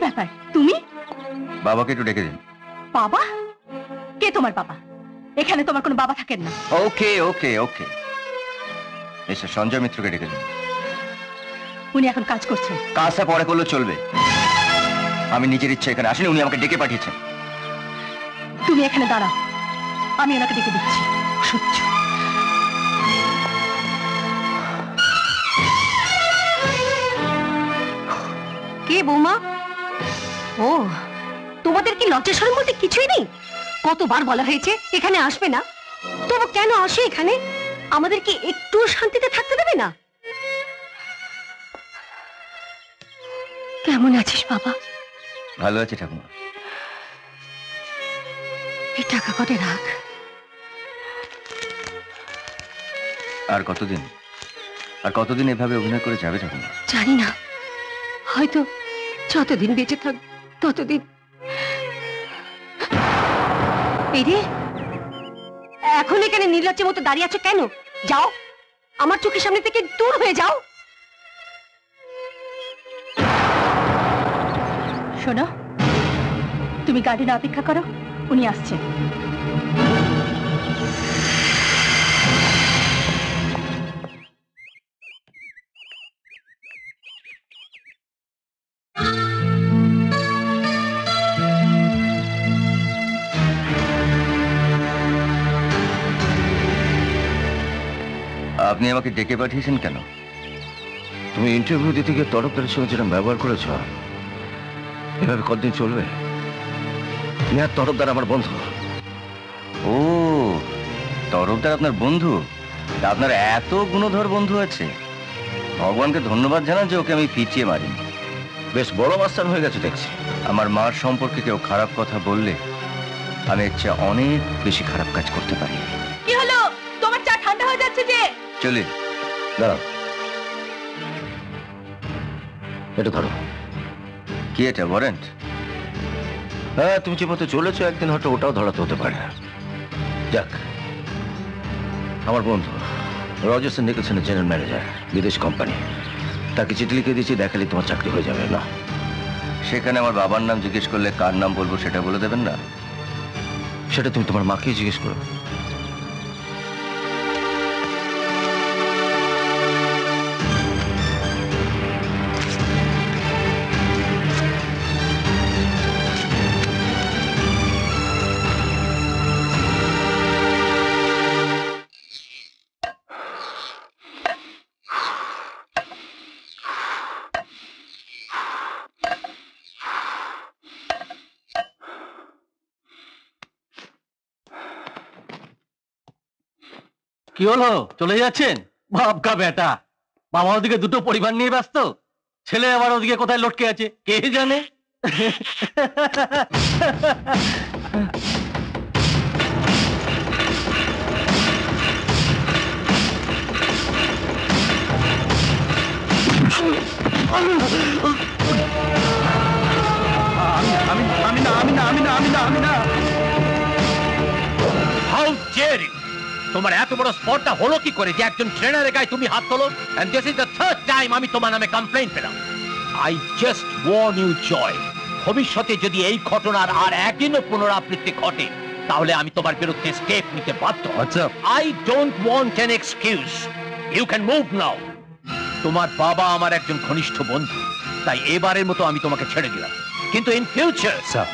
ব্যাপার, তুমি? বাবাকে একটু ডেকে দিন। বাবা? কে তোমার বাবা? এখানে তোমার কোনো বাবা থাকেন না। ওকে ওকে ওকে, মিস্টার সঞ্জয় মিত্রকে ডেকে দিন। উনি এখন কাজ করছেন। কাজটা পরে করলে চলবে, আমি নিজের ইচ্ছে এখানে আসিনি, উনি আমাকে ডেকে পাঠিয়েছেন। তুমি এখানে দাঁড়াও, আমি ওনাকে ডেকে দিচ্ছি। সহ্য। কে বৌমা? ও, তোমাদের কি লজ্জা শরম বলতে কিছুই নেই? কতবার বলা হয়েছে এখানে আসবে না, তবু কেন আসে এখানে? আমাদের কি একটু শান্তিতে থাকতে দেবে না? কেমন আছিস বাবা? ভালো আছি ঠাকুমা। এই টাকা কটে রাখ। আর কতদিন, আর কতদিন এভাবে অভিনয় করে যাবে ঠাকুমা? জানি না, হয়তো যতদিন বেঁচে থাক ততদিন। এই রে, এখন এখানে নির্লজ্জের মতো দাঁড়িয়ে আছো কেন? যাও, আমার চোখের সামনে থেকে দূর হয়ে যাও। শোনো, তুমি গার্ডেনে অপেক্ষা করো, উনি আসছেন। আপনি আমাকে ডেকে পাঠিয়েছেন কেন? তুমি ইন্টারভিউ দিতে গিয়ে তরফদারের সঙ্গে যেটা ব্যবহার করেছ, এভাবে কতদিন চলবে? নেহাত তরফদার আমার বন্ধু। ও, তরফদার আপনার বন্ধু? আপনার এত গুণধর বন্ধু আছে, ভগবানকে ধন্যবাদ জানান যে ওকে আমি পিছিয়ে মারিনি। বেশ বড় মাস্টার হয়ে গেছে দেখছি। আমার মার সম্পর্কে কেউ খারাপ কথা বললে আমি এর চেয়ে অনেক বেশি খারাপ কাজ করতে পারি। কি হলো? তোমার চা ঠান্ডা হয়ে যাচ্ছে যে। চলে দাঁড়াও, এটা ধরো। কি এটা, ওয়ারেন্ট? হ্যাঁ, তুমি যে মতো চলেছো, একদিন হয়তো ওটাও ধরাতে হতে পারে। যাক, আমার বন্ধু রজার্স নিকলসনের জেনারেল ম্যানেজার, বিদেশ কোম্পানি, তাকে চিঠি লিখে দিয়েছি, দেখালে তোমার চাকরি হয়ে যাবে। না, সেখানে আমার বাবার নাম জিজ্ঞেস করলে কার নাম বলবো সেটা বলে দেবেন না? সেটা তুমি তোমার মাকেই জিজ্ঞেস করো। কি হলো, চলে যাচ্ছেন? বাপকা বেটা, বাবা ওদিকে দুটো পরিবার নিয়ে ব্যস্ত, ছেলে আবার ওদিকে কোথায় লটকে আছে কে জানে। How dare you! তোমার এত বড় স্পর্ধা হলো কি করে যে একজন ট্রেনারের গায়ে তুমি হাত তোলো? And this is the third time আমি তোমার নামে কমপ্লেইন পেলাম। I just warn you, Joy, ভবিষ্যতে যদি এই ঘটনার আর একদিনও পুনরাবৃত্তি ঘটে তাহলে আমি তোমার বিরুদ্ধে স্টেপ নিতে বাধ্য। আচ্ছা, I don't want an excuse. You can move now. তোমার বাবা আমার একজন ঘনিষ্ঠ বন্ধু, তাই এবারের মতো আমি তোমাকে ছেড়ে দিলাম, কিন্তু ইন ফিউচার। স্যার,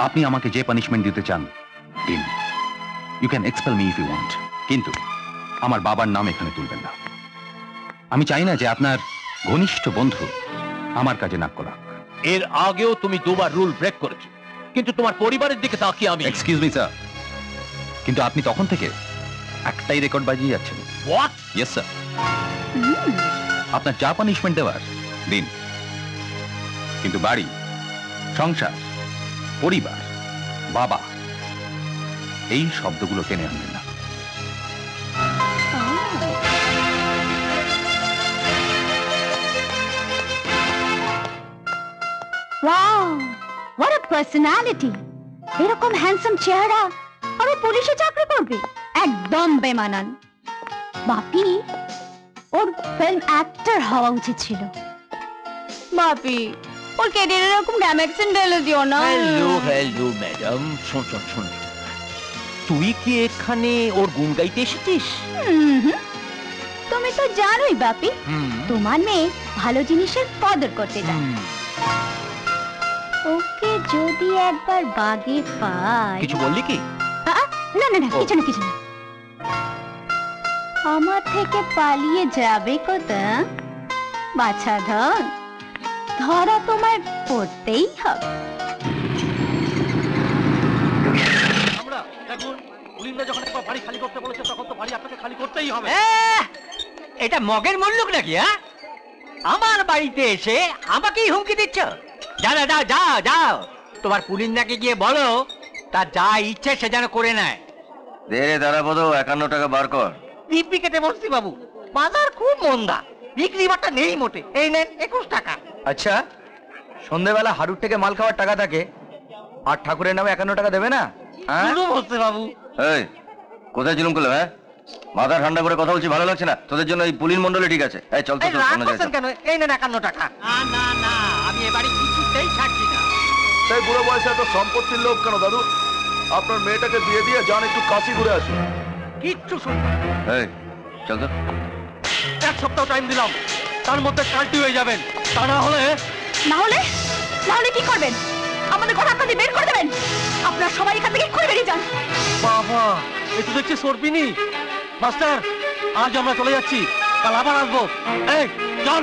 আপনি আমাকে যে পানিশমেন্ট দিতে চান দিন। You can expel me if you want, কিন্তু আমার বাবার নাম এখানে তুলবেন না। আমি চাই না যে আপনার ঘনিষ্ঠ বন্ধু আমার কাজে নাক গলাক। এর আগেও তুমি দুবার রুল ব্রেক করেছো, কিন্তু তোমার পরিবারের দিকে তাকিয়ে আমি। এক্সকিউজ মি স্যার, কিন্তু আপনি তখন থেকে একটাই রেকর্ড বাজিয়ে যাচ্ছেন। হোয়াট? ইয়েস স্যার, আপনার যা পানিশমেন্ট দেওয়ার দিন, কিন্তু বাড়ি, সংসার, পরিবার, বাবা, এই শব্দগুলো টেনে আনবেন না। Wow, what a personality! এরকম হ্যান্ডসাম চেহারা আর ও পুলিশে চাকরি করবে? একদম বেমানান। বাপি, ওর ফিল্ম অ্যাক্টর হওয়া উচিত ছিল। বাপি, ওর ক্যারিয়ারে এরকম ড্যামেকশন ঢেলে দিও না। হ্যালো হ্যালো ম্যাডাম, শোন শোন শোন, তুই কি এখানে ওর গুণ গাইতে এসেছিস? তুমি তো জানোই বাপি, তোমার মেয়ে ভালো জিনিসের কদর করতে জানে। ওকে যদি একবার বাগে পাই। কিছু বললি কি? না না না, কিছু না কিছু না। আমার থেকে পালিয়ে যাবে কোথা বাছা ধন, ধরা তোমায় পড়তেই হবে। আমরা দেখুন, পুলিশরা যখন একবার বাড়ি খালি করতে বলেছে তখন তো বাড়ি আপনাকে খালি করতেই হবে। এটা মগের মল্লুক নাকি? হ্যাঁ, আমার বাড়িতে এসে আমাকেই হুমকি দিচ্ছ? যাও যাও যাও যাও, তোমার পুলিন্দাকে গিয়ে বলো তার যা ইচ্ছে সে যেন করে নেয়। দে রে দাঁড়াবো, 51 টাকা বার কর। দিব্যি কেটে বসছি বাবু, বাজার খুব মন্দা, বিক্রি বাট্টা নেই মোটে। এই নেন 21 টাকা। আচ্ছা, সন্ধ্যেবেলা হাড়ুর থেকে মাল খাওয়ার টাকা থাকে, আর ঠাকুরের নামে 51 টাকা দেবে না? বসছে বাবু। এই কোথায় জুলুম করলে? হ্যাঁ, মাথা ঠান্ডা করে কথা বলছি, ভালো লাগছে না? তোদের জন্য এই পুলিন মন্ডলে ঠিক আছে। এই চল তো, কেন? এই নেন 51 টাকা। না না, আমি এবারে কিছুতেই ছাড়ছি না। তাই বুড়ো বয়সে এত সম্পত্তির লোভ কেন দাদু? আপনার মেয়েটাকে দিয়ে দিয়ে যান একটু কাশি ঘুরে আসুন। কিচ্ছু শুনবো না। এই চল তো। 1 সপ্তাহ টাইম দিলাম, তার মধ্যে কালটি হয়ে যাবেন। তা না হলে কি করবেন? আমাদের ঘর আপনাদের বের করে দেবেন? আপনারা সবাই এখান থেকে খুঁজে বেরিয়ে যান। বাবা, এই তো দেখছি সরপিনি। মাস্টার, আজ আমরা চলে যাচ্ছি, কাল আবার আসবো। এই চল।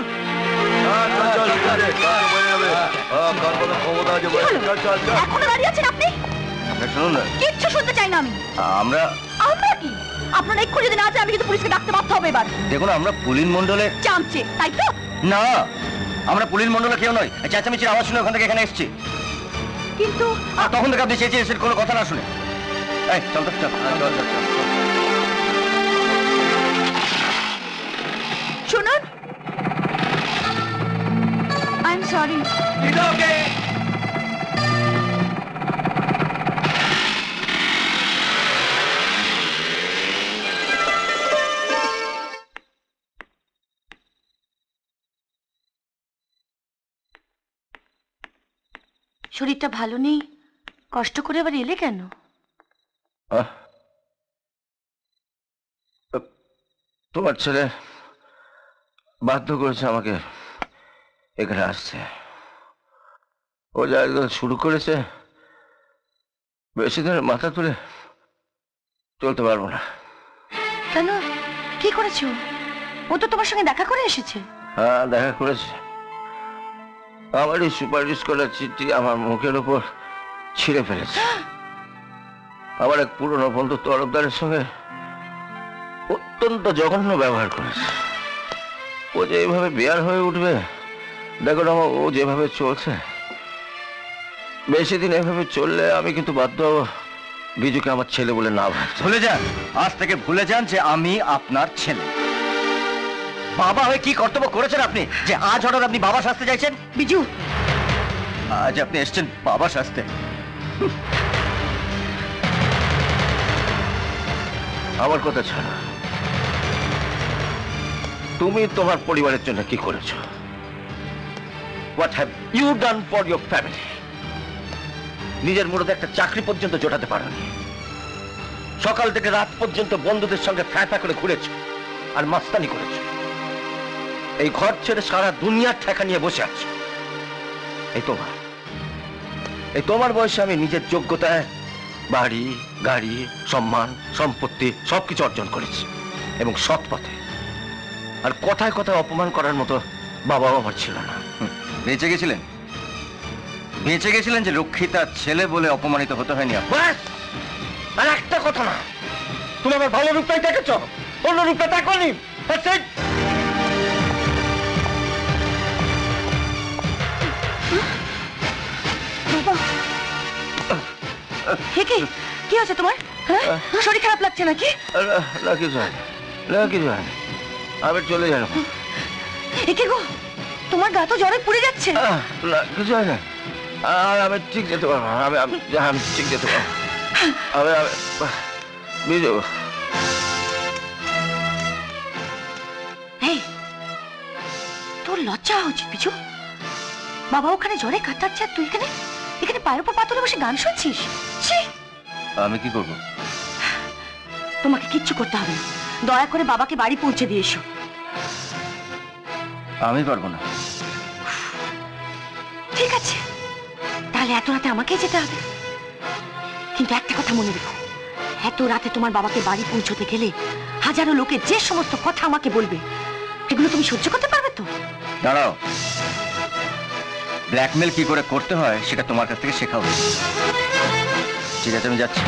এখনো দাঁড়িয়ে আছেন আপনি? শুনুন না, কিচ্ছু শুনতে চাই না আমি। আমরা কি আপনারা এক্ষুনি যদি না আছে, আমি কিন্তু পুলিশকে ডাকতে বাধ্য হবে এবার। দেখুন, আমরা পুলিন মন্ডলে চামচে, তাই তো? না, আমরা পুলিন মন্ডলে কেউ নয়। চেঁচামেচির আওয়াজ শুনে ওখান থেকে এখানে এসেছি, কিন্তু আর তখন থেকে আপনি চেঁচিয়ে এসে কোনো কথা না শুনে। এই চল তো, চল চল চল। শুনুন, আই এম সরি। শরীরটা ভালো নেই, কষ্ট করে আবার এলে কেন? তোমার ছেলে বাধ্য করেছে আমাকে এখানে আসছে। ও যা একদম শুরু করেছে, বেশি দিনের মাথা তুলে চলতে পারবো না। কেন, কি করেছো? ও তো তোমার সঙ্গে দেখা করে এসেছে। হ্যাঁ, দেখা করেছে। আমারই সুপারিশ করা চিঠি আমার মুখের উপর ছিঁড়ে ফেলেছে। আমার এক পুরনো বন্ধু তরফদারের সঙ্গে অত্যন্ত জঘন্য ব্যবহার করেছে। ও যে এইভাবে বেয়ার হয়ে উঠবে, দেখো না, ও যেভাবে চলছে, বেশি দিন এভাবে চললে আমি কিন্তু বাধ্য হব বিজুকে আমার ছেলে বলে না ভাবতে। ভুলে যান, আজ থেকে ভুলে যান যে আমি আপনার ছেলে। বাবা হয়ে কি কর্তব্য করেছেন আপনি যে আজ হঠাৎ আপনি বাবা সাজতে চাইছেন? বিজু, আজ আপনি এসছেন বাবা সাজতে। আমার কথা ছাড়া তুমি তোমার পরিবারের জন্য কি করেছো? What have you done for your family? নিজের মুরদে একটা চাকরি পর্যন্ত জোটাতে পারোনি। সকাল থেকে রাত পর্যন্ত বন্ধুদের সঙ্গে ফ্যাঁফা করে ঘুরেছো আর মাস্তানি করেছো। এই ঘর ছেড়ে সারা দুনিয়ার ঠেকা নিয়ে বসে আছো। এই তোমার বয়সে আমি নিজের যোগ্যতায় বাড়ি, গাড়ি, সম্মান, সম্পত্তি সবকিছু অর্জন করেছি, এবং সৎ পথে। আর কথায় কথায় অপমান করার মতো বাবাও আমার ছিল না। বেঁচে গেছিলেন, বেঁচে গেছিলেন যে রক্ষিতার ছেলে বলে অপমানিত হতে হয়নি। ব্যাস, আর একটা কথা না, তুমি আমার ভালো রূপটাই দেখেছ, অন্য রূপটা দেখোনি। কি হয়েছে তোমার? শরীর খারাপ লাগছে নাকি? না কিছু হয়নি, না কিছু হয়নি, আমি চলে যাবো। একে গো, তোমার গা তো জ্বরে পুড়ে যাচ্ছে। না কিছু হয় না, আমি ঠিক যেতে পারবো, আমি ঠিক যেতে পারবো। বিজু, তোর লজ্জা হচ্ছে বিজু? বাবা ওখানে জ্বরে কাটাচ্ছে আর তুই এখানে এখানে পায়ের উপর পাথরে বসে গান শুনছিস? ছি! আমি কি করব? তোমাকে কিচ্ছু করতে হবে না, দয়া করে বাবাকে বাড়ি পৌঁছে দিয়ে এসো। আমি পারবো না। ঠিক আছে, তাহলে এত রাতে আমাকেই যেতে হবে। কিন্তু একটা কথা মনে রেখো, এত রাতে তোমার বাবাকে বাড়ি পৌঁছতে গেলে হাজারো লোকে যে সমস্ত কথা আমাকে বলবে, এগুলো তুমি সহ্য করতে পারবে তো? দাঁড়াও, ব্ল্যাকমেল কি করে করতে হয় সেটা তোমার কাছ থেকে শেখা উচিত। ঠিক আছে, আমি যাচ্ছি।